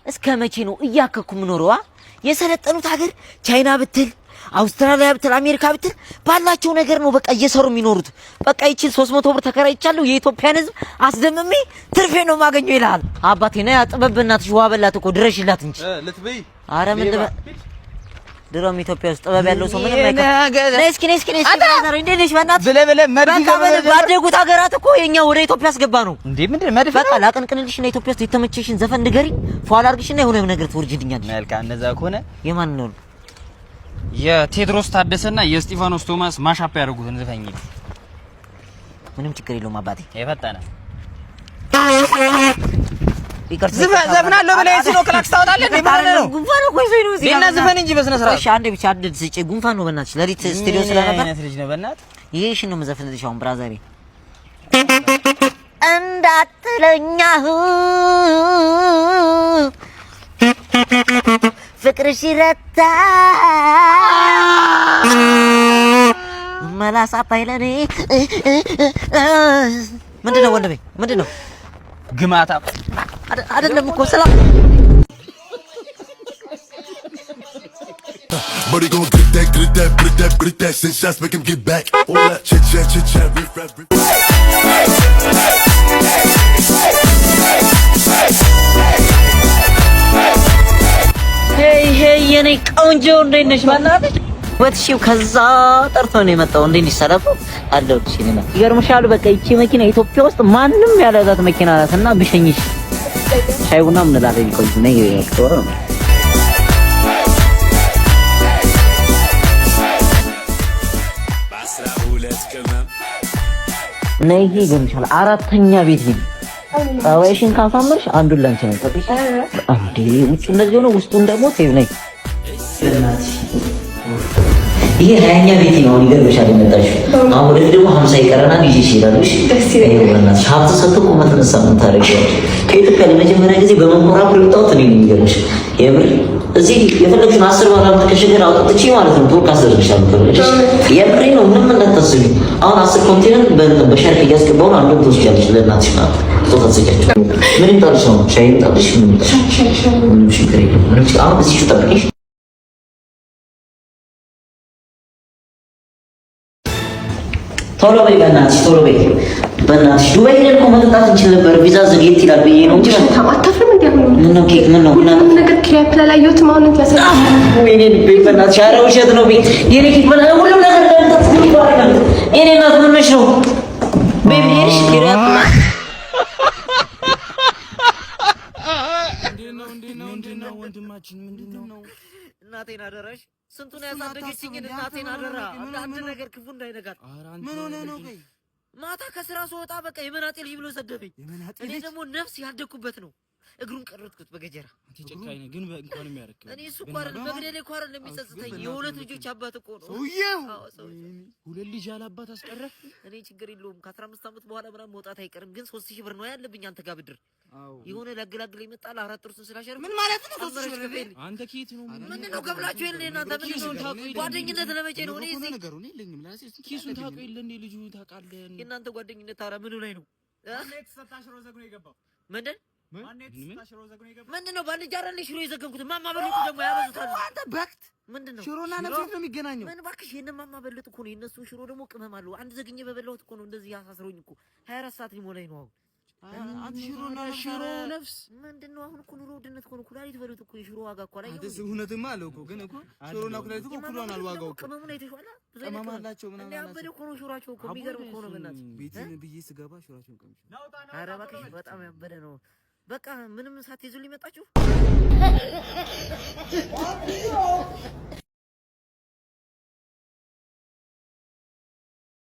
እስከ መቼ ነው እያከኩ ምኖረዋ? የሰለጠኑት ሀገር ቻይና ብትል አውስትራሊያ ብትል አሜሪካ ብትል ባላቸው ነገር ነው በቃ እየሰሩ የሚኖሩት። በቃ ይቺን 300 ብር ተከራይቻለሁ የኢትዮጵያን ህዝብ አስደምሜ ትርፌ ነው ማገኘው ይላል አባቴ። ነይ አጥበብናትሽ ውሃ በላት እኮ ድረሽላት እንጂ ልትበይ። ኧረ ምን ድሮም ኢትዮጵያ ውስጥ ጥበብ ያለው ሰው ምንም አይከፋ። ነይ እስኪ ዛሬ እንዴት ነሽ? በእናትህ ባደጉት ሀገራት እኮ የኛ ወደ ኢትዮጵያ አስገባ ነው እንዴ? ምንድን መድፈ በቃ ላቀንቅንልሽ እና ኢትዮጵያ ውስጥ የተመቸሽን ዘፈን ንገሪኝ፣ ፏላ አድርግሽና የሆነ ነገር ትወርጅልኛለሽ። መልካም እንደዛ ከሆነ የማን ነው? የቴድሮስ ታደሰና የስቲፋኖስ ቶማስ ማሻፕ ያደርጉትን ዘፈኝ። ምንም ችግር የለውም አባቴ። የፈጠነ ዘፍናለሁ ብለህ ሲኖ ክላክስ ታወጣለህ እንዴ? ማለት ነው ጉንፋን እኮ ይዞኝ ነው እዚህ እና ዘፈን እንጂ በስነ ስርዓት። እሺ አንዴ ብቻ አድድ ስጪ። ጉንፋን ነው በእናትሽ። ለሊት ስቱዲዮ ስለነበር ልጅ ነው በእናትህ። ይሄሽ ነው መዘፈንልሽ አሁን ብራዘሬ እንዳትለኛሁ ፍቅርሽ ይረታ መላሳ ፓይለኔ ምንድነው ወንድሜ? ምንድነው ግማታ አይደለም እኮ ሰላም But he gon' get that, send shots, make him get back. All that chit chat, riff raff. Hey, የኔ ቆንጆ እንዴት ነሽ? በእናትሽ ወጥሽው ከዛ ጠርቶ ነው የመጣው። እንዴት ይሰራፉ አለው ሲኒማ ይገርምሻል። በቃ ይቺ መኪና ኢትዮጵያ ውስጥ ማንም ያለዛት መኪና ናትና ብሸኝሽ ሻይ ቡና ምን ላደርግ ቆይ ነይ ዶሮ ነው ነይ ይገርምሻል። አራተኛ ቤት ነው አዋይሽን ካሳመርሽ አንዱን ላንቺ ነው ተጥሽ አንዴ ውጭ እንደዚህ ሆነ ውስጡን ደግሞ ተይው ነይ በእናትሽ ይሄ ሀያኛ ቤት ነው ይገርምሻል። የመጣሽው አሁን ወደ ደግሞ 50 ይቀረናል ይዤሽ ይላልሽ በእናትሽ ሀብት ሰጥቶ ቁመት ነሳ ምን ታረጊያለሽ? ከኢትዮጵያ ለመጀመሪያ ጊዜ በመንኮራኩር የወጣሁት እኔ ነኝ። ይገርምሽ የምር እዚህ የፈለግሽውን 10 ባላም ተከሸገር አውጥቼ ማለት ነው ቶክ አስደርግሻለሁ ከብለሽ የምሬ ነው። ምንም እንዳታስቢ። አሁን 10 ኮንቴነር በሸርክ እያስገባው ነው። አንዱን ትወስጃለሽ ለእናትሽ ማለት ተወሰጃችሁ። ምን ይጣልሽ ነው? ሻይ ይጣልሽ? ምን ችግር የለም። ምን ችግር አሁን እዚህ ተጠብቂሽ ቶሎ በይ በእናትሽ ቶሎ በይ በእናትሽ። ዱባይ ሄደን እኮ መጠጣት እንችል ነበር። ቪዛ ዘግየት ይላል ብዬ ነው እንጂ አታፍርም እንዴ? ምን ነው ኬክ ምን ነው ምናምን ነገር ክሊያፕ ላላየሁት ማለት ያሰራ ወይኔ ልቤ በእናትሽ። ኧረ ውሸት ነው ቤት የኔ ኬክ በላ ሁሉም ነገር ለምታት ይባላል። የኔ እናት ምን ነሽ ነው ቤቢ ሄድሽ ክሊያፕ እንዴ ነው ወንድማችን ምንድነው? እናቴን አደረሽ ስንቱን ያሳደገችኝ እናቴን አደራ አንድ ነገር ክፉ እንዳይነጋት። ምን ሆነ ነው? ቆይ ማታ ከስራ ስወጣ በቃ የመናጤ ልጅ ብሎ ሰደበኝ። እኔ ደግሞ ነፍስ ያደኩበት ነው። እግሩን ቀረጥኩት በገጀራ። ተጨካኝ ነው ግን እንኳን የሚያረክ እኔ እሱ ቋር በግዴሌ ቋር ለሚጸጽተኝ የሁለት ልጆች አባት እኮ ነው ሰውዬው። ሁለት ልጅ ያለ አባት አስቀረ። እኔ ችግር የለውም ከ15 አመት በኋላ ምናምን መውጣት አይቀርም። ግን 3000 ብር ነው ያለብኝ አንተ ጋር ብድር። የሆነ ላግላግል ይመጣል አራት ጥርሱን ስላሸር ምን ማለት ነው? 3000 ብር አንተ ኪት ነው ምን ነው ገብላችሁ የለ እናንተ ምን ነው ታውቁ? ጓደኝነት ለመቼ ነው? እኔ እዚህ ነገሩ እኔ ለኝም ላሴ ኪሱን ታውቁ የለ እንዴ? ልጁ ታውቃለህ? የእናንተ ጓደኝነት ታራ ምኑ ላይ ነው? ማንነት ተታሽሮ ዘግኖ የገባው ምንድን ምንድነው? ባልንጀራ ላይ ሽሮ የዘገንኩት ማማ በልጥ ደግሞ ያበዙታል። አንተ በክት ምንድነው? ሽሮና ነፍስ ነው የሚገናኘው። ምን እባክሽ የነ ማማ በልጥ እኮ ነው። የነሱ ሽሮ ደግሞ ቅመም አለው። አንድ ዘግኜ በበላሁት እኮ ነው እንደዚህ ያሳስረውኝ እኮ 24 ሰዓት ሊሞላኝ ነው አሁን። አንተ ሽሮ ነፍስ ምንድነው? አሁን እኮ ኑሮ ውድነት እኮ ነው። ኩላሊት በሉት እኮ የሽሮ ዋጋ እኮ ላይ አንተ እውነትማ አለው እኮ ግን እኮ ሽሮና ኩላሊት እኮ ኩሏን አልዋጋው እኮ ቅመሙ ነው የተሻለ ቅመም አላቸው ምናምን ያበደ እኮ ነው ሽሮአቸው እኮ የሚገርም እኮ ነው። በእናትህ ቤቴን ብዬ ስገባ ሽሮአቸውን ቀምሽ። ኧረ እባክሽ በጣም ያበደ ነው። በቃ ምንም ሳትይዙ ሊመጣችሁ